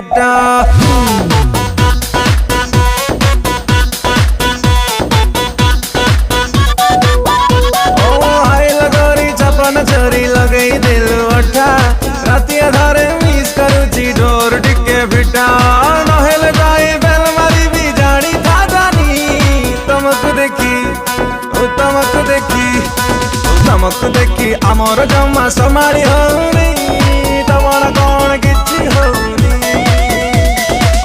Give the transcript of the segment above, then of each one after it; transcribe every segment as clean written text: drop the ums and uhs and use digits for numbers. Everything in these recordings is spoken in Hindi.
फिटा चोरी लगे दिल उठा राति अधारे मिस करुची डोर टिके फिटा नहेले जाए बेल मारी भी जानी था जानी तमको देखी आमर जमा समारी होनी तमर कौन किछि होनी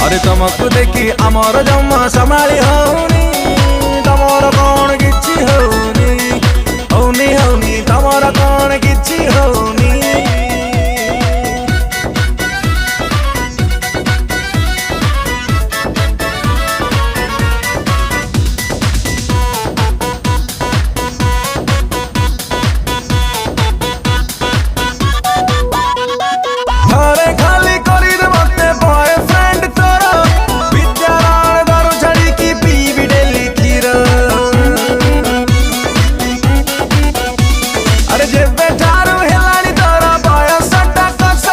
अरे तमको देखी आमर जमा समारी होनी तमर कौन किछि होनी होनी होनी तमर कौन किछि होनी घरे खाली करी दे मते बॉयफ्रेंड तोरा विद्यालय दारू छड़ी की पीबी डेली खीर अरे जेबे ठारू हेलानी तोरा बयस टकस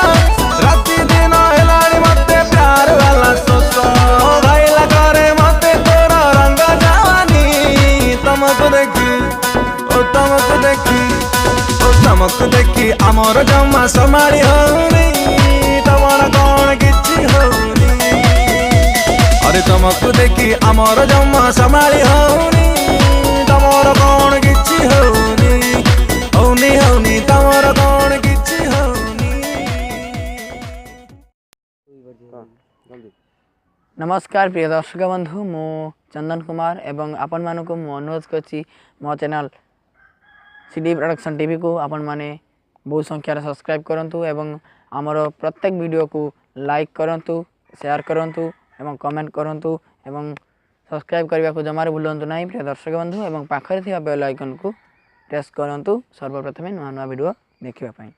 राति दिन हेलानी मते प्यार वाला सोस भाईला करे मते तोरा रंग जवानी तमको देखी आमर जमा समारी होनी तमर कौन किछि होनी अरे तमको देखी आमर जमा समारी होनी तमर कौन किछि होनी होनी होनी तमर कौन किछि होनी। नमस्कार प्रिय दर्शक बंधु मु चंदन कुमार एवं आपण मानक मु अनुरोध करछि मो चैनल C.D.B प्रोडक्शन टीवी को आपण माने बहुत संख्यार सब्सक्राइब करंतु एवं आमर प्रत्येक वीडियो को लाइक करंतु शेयर करंतु एवं कमेंट करंतु एवं सब्सक्राइब करने को जमार भूलंतु नहीं प्रिय दर्शक बंधु एवं पाखरे थिबा बेल आइकन को प्रेस करंतु सर्वप्रथमे नुआ नुआ वीडियो देखिबा पई।